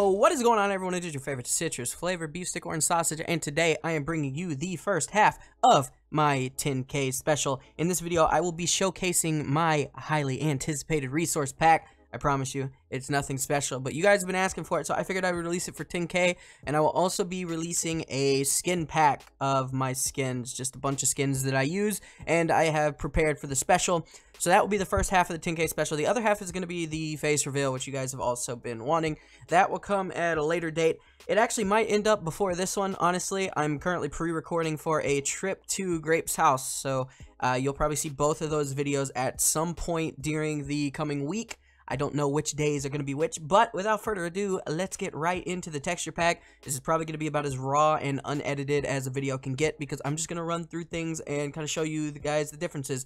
Yo, what is going on, everyone? It is your favorite citrus flavored beef stick orange sausage, and today I am bringing you the first half of my 10K special. In this video, I will be showcasing my highly anticipated resource pack. I promise you, it's nothing special, but you guys have been asking for it, so I figured I would release it for 10K, and I will also be releasing a skin pack of my skins, just a bunch of skins that I use, and I have prepared for the special. So that will be the first half of the 10K special. The other half is going to be the face reveal, which you guys have also been wanting. That will come at a later date. It actually might end up before this one, honestly. I'm currently pre-recording for a trip to Grape's house, so you'll probably see both of those videos at some point during the coming week. I don't know which days are going to be which, but without further ado, let's get right into the texture pack. This is probably going to be about as raw and unedited as a video can get, because I'm just going to run through things and kind of show you guys the differences.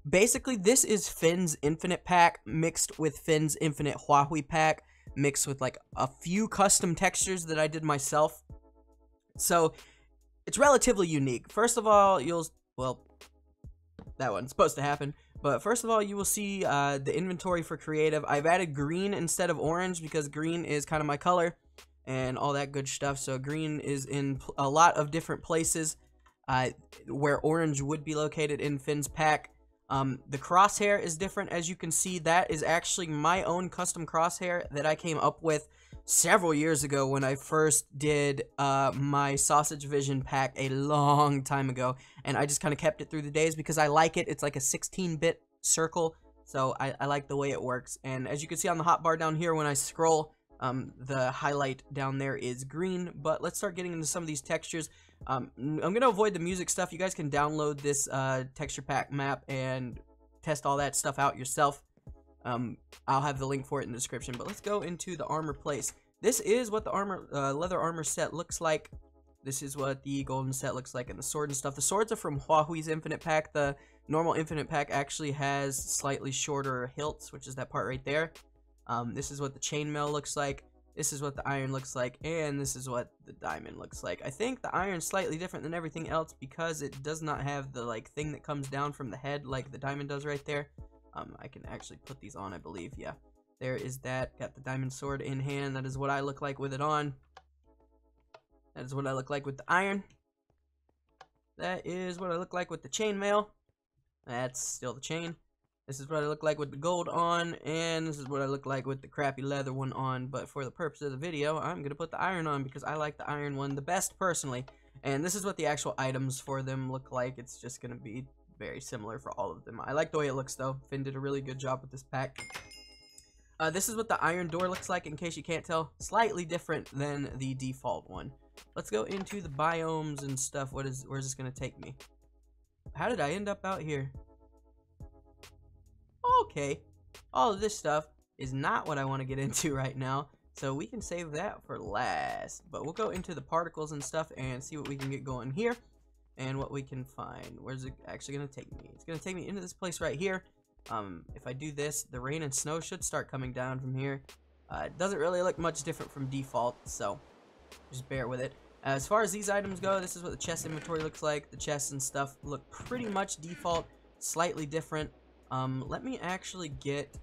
Basically, this is Finn's Infinite pack mixed with Finn's Infinite Huawei pack mixed with like a few custom textures that I did myself. So it's relatively unique. First of all, that wasn't supposed to happen. But first of all, you will see the inventory for creative. I've added green instead of orange because green is kind of my color and all that good stuff. So green is in a lot of different places where orange would be located in Finn's pack. The crosshair is different. As you can see, that is actually my own custom crosshair that I came up with several years ago when I first did my Sausage Vision pack a long time ago, and I just kind of kept it through the days because I like it. It's like a 16-bit circle, so I like the way it works. And as you can see on the hotbar down here, when I scroll, the highlight down there is green. But let's start getting into some of these textures. I'm gonna avoid the music stuff. You guys can download this texture pack map and test all that stuff out yourself. I'll have the link for it in the description, but let's go into the armor place. This is what the leather armor set looks like. This is what the golden set looks like, and the sword and stuff. The swords are from Huawei's Infinite pack. The normal Infinite pack actually has slightly shorter hilts, which is that part right there. This is what the chainmail looks like. This is what the iron looks like, and this is what the diamond looks like. I think the iron's slightly different than everything else because it does not have the like thing that comes down from the head like the diamond does right there. I can actually put these on, I believe. Yeah, there is that. Got the diamond sword in hand. That is what I look like with it on. That is what I look like with the iron. That is what I look like with the chainmail. That's still the chain. This is what I look like with the gold on, and this is what I look like with the crappy leather one on. But for the purpose of the video, I'm going to put the iron on because I like the iron one the best personally. And this is what the actual items for them look like. It's just going to be very similar for all of them. I like the way it looks though. Finn did a really good job with this pack. This is what the iron door looks like, in case you can't tell. Slightly different than the default one. Let's go into the biomes and stuff. Where's this going to take me? How did I end up out here? Okay, all of this stuff is not what I want to get into right now, so we can save that for last. But we'll go into the particles and stuff and see what we can get going here and what we can find. Where's it actually going to take me? It's going to take me into this place right here. If I do this, the rain and snow should start coming down from here. It doesn't really look much different from default, so just bear with it. As far as these items go, this is what the chest inventory looks like. The chests and stuff look pretty much default, slightly different. Let me actually get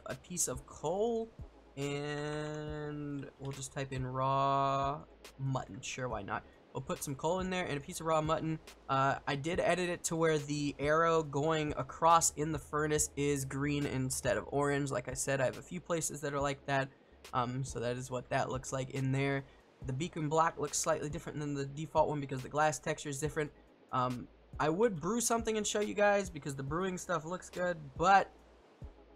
a piece of coal, and we'll just type in raw mutton. Sure, why not? We'll put some coal in there and a piece of raw mutton. I did edit it to where the arrow going across in the furnace is green instead of orange. Like I said, I have a few places that are like that. So that is what that looks like in there. The beacon block looks slightly different than the default one because the glass texture is different. I would brew something and show you guys because the brewing stuff looks good, but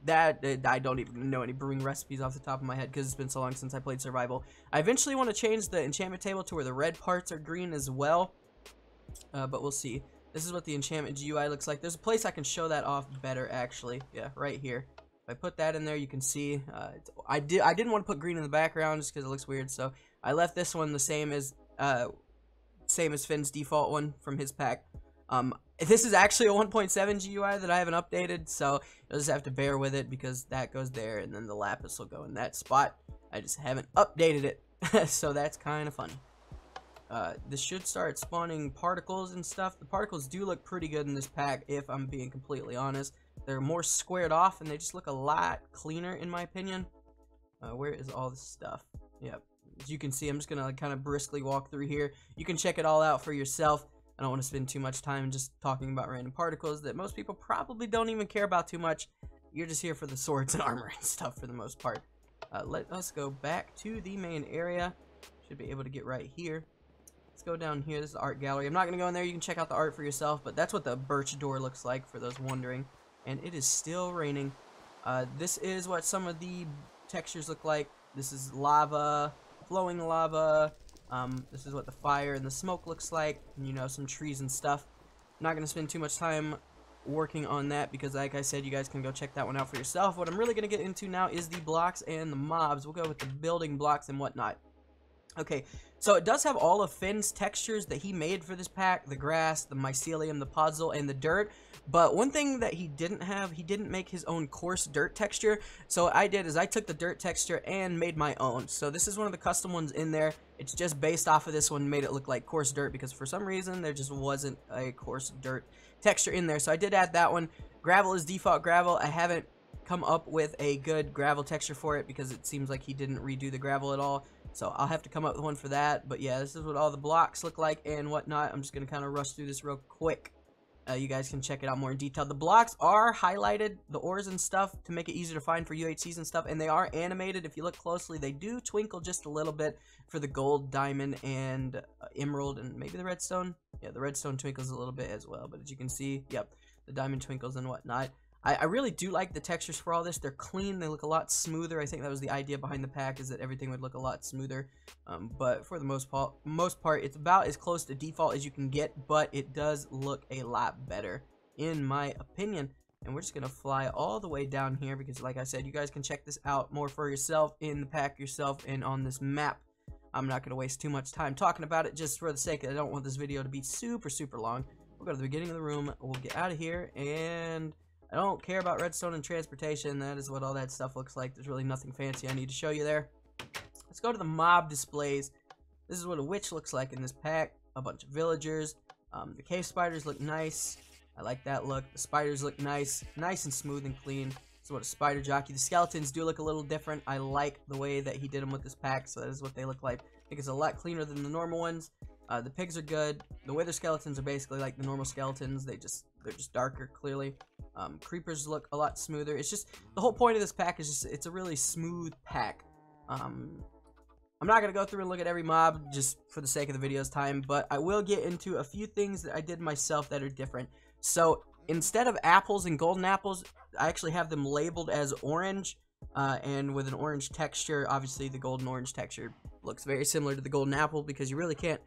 that I don't even know any brewing recipes off the top of my head because it's been so long since I played survival. I eventually want to change the enchantment table to where the red parts are green as well, but we'll see. This is what the enchantment GUI looks like. There's a place I can show that off better, actually. Yeah, right here. If I put that in there, you can see. I didn't want to put green in the background just because it looks weird, so I left this one the same as Finn's default one from his pack. This is actually a 1.7 GUI that I haven't updated, so you'll just have to bear with it because that goes there, and then the lapis will go in that spot. I just haven't updated it, so that's kind of funny. This should start spawning particles and stuff. The particles do look pretty good in this pack, if I'm being completely honest. They're more squared off, and they just look a lot cleaner, in my opinion. Where is all this stuff? Yep. As you can see, I'm just gonna kind of briskly walk through here. You can check it all out for yourself. I don't want to spend too much time just talking about random particles that most people probably don't even care about too much. You're just here for the swords and armor and stuff for the most part. Let us go back to the main area. Should be able to get right here. Let's go down here. This is the art gallery. I'm not going to go in there. You can check out the art for yourself, but that's what the birch door looks like for those wondering. And it is still raining. This is what some of the textures look like. This is lava, flowing lava. This is what the fire and the smoke looks like. And, you know, some trees and stuff. I'm not going to spend too much time working on that because, like I said, you guys can go check that one out for yourself. What I'm really going to get into now is the blocks and the mobs. We'll go with the building blocks and whatnot. Okay, so it does have all of Finn's textures that he made for this pack, the grass, the mycelium, the podzol, and the dirt. But one thing that he didn't have, he didn't make his own coarse dirt texture. So what I did is I took the dirt texture and made my own. So this is one of the custom ones in there. It's just based off of this one, made it look like coarse dirt because for some reason there just wasn't a coarse dirt texture in there. So I did add that one. Gravel is default gravel. I haven't come up with a good gravel texture for it because it seems like he didn't redo the gravel at all. So I'll have to come up with one for that. But yeah, this is what all the blocks look like and whatnot. I'm just going to kind of rush through this real quick. You guys can check it out more in detail. The blocks are highlighted, the ores and stuff, to make it easier to find for UHCs and stuff. And they are animated. If you look closely, they do twinkle just a little bit for the gold, diamond, and emerald, and maybe the redstone. Yeah, the redstone twinkles a little bit as well. But as you can see, yep, the diamond twinkles and whatnot. I really do like the textures for all this. They're clean. They look a lot smoother. I think that was the idea behind the pack, is that everything would look a lot smoother. But for the most part, it's about as close to default as you can get, but it does look a lot better, in my opinion. And we're just going to fly all the way down here because, like I said, you guys can check this out more for yourself in the pack yourself and on this map. I'm not going to waste too much time talking about it just for the sake of I don't want this video to be super, super long. We'll go to the beginning of the room. We'll get out of here, and I don't care about redstone and transportation. That is what all that stuff looks like. There's really nothing fancy I need to show you there. Let's go to the mob displays. This is what a witch looks like in this pack. A bunch of villagers. The cave spiders look nice. I like that look. The spiders look nice. Nice and smooth and clean. This is what a spider jockey. The skeletons do look a little different. I like the way that he did them with this pack, so that is what they look like. I think it's a lot cleaner than the normal ones. The pigs are good. The wither skeletons are basically like the normal skeletons. They're just darker, clearly. Creepers look a lot smoother. It's just, the whole point of this pack is just, it's a really smooth pack. I'm not going to go through and look at every mob just for the sake of the video's time, but I will get into a few things that I did myself that are different. So, instead of apples and golden apples, I actually have them labeled as orange, and with an orange texture. Obviously, the golden orange texture looks very similar to the golden apple because you really can't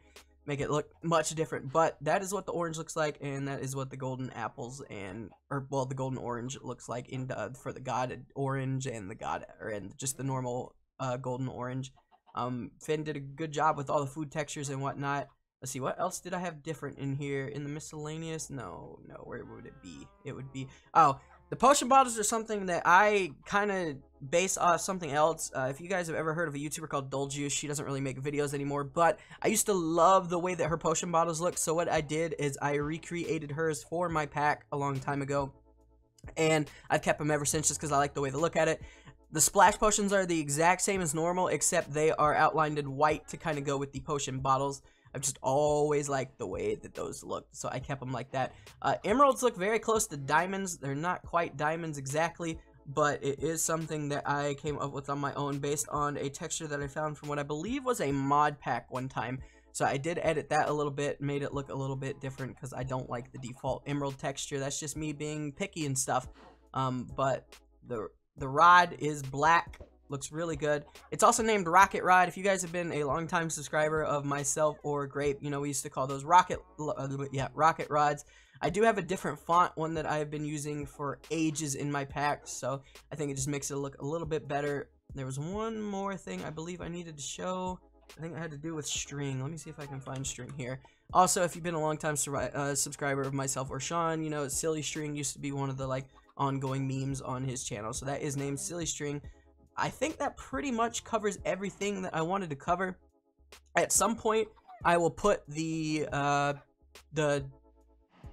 make it look much different, but that is what the orange looks like, and that is what the golden apples the golden orange looks like in for the god orange and just the normal golden orange. Finn did a good job with all the food textures and whatnot. Let's see, what else did I have different in here? In the miscellaneous? No, where would it be? It would be, oh, the potion bottles are something that I kind of base off something else. If you guys have ever heard of a YouTuber called Juice, she doesn't really make videos anymore, but I used to love the way that her potion bottles look, so what I did is I recreated hers for my pack a long time ago, and I've kept them ever since just because I like the way they look at it. The splash potions are the exact same as normal, except they are outlined in white to kind of go with the potion bottles. I've just always liked the way that those look, so I kept them like that. Emeralds look very close to diamonds. They're not quite diamonds exactly, but it is something that I came up with on my own based on a texture that I found from what I believe was a mod pack one time. So I did edit that a little bit, made it look a little bit different because I don't like the default emerald texture. That's just me being picky and stuff. But the rod is black. Looks really good. It's also named Rocket Rod. If you guys have been a long-time subscriber of myself or Grape, you know we used to call those rocket rods. I do have a different font, one that I've been using for ages in my packs, so I think it just makes it look a little bit better. There was one more thing I believe I needed to show. I think it had to do with string. Let me see if I can find string here. Also, if you've been a long-time subscriber of myself or Sean, you know Silly String used to be one of the ongoing memes on his channel, so that is named Silly String. I think that pretty much covers everything that I wanted to cover. At some point, I will put the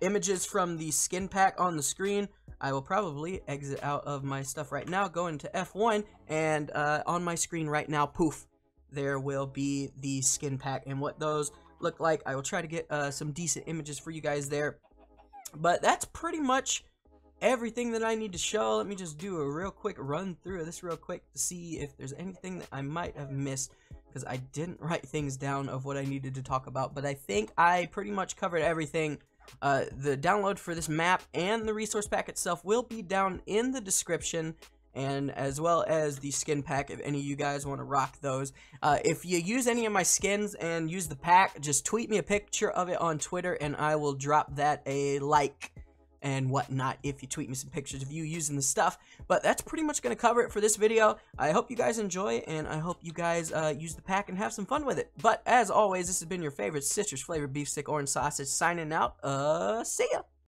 images from the skin pack on the screen. I will probably exit out of my stuff right now, go into F1, and on my screen right now, poof, there will be the skin pack and what those look like. I will try to get some decent images for you guys there. But that's pretty much everything that I need to show. Let me just do a real quick run through of this real quick to see if there's anything that I might have missed, because I didn't write things down of what I needed to talk about, but I think I pretty much covered everything. The download for this map and the resource pack itself will be down in the description, and as well as the skin pack if any of you guys want to rock those. If you use any of my skins and use the pack, just tweet me a picture of it on Twitter and I will drop that a like and whatnot if you tweet me some pictures of you using the stuff. But that's pretty much going to cover it for this video. I hope you guys enjoy, and I hope you guys use the pack and have some fun with it. But as always, this has been your favorite citrus flavored beef stick orange sausage signing out. See ya!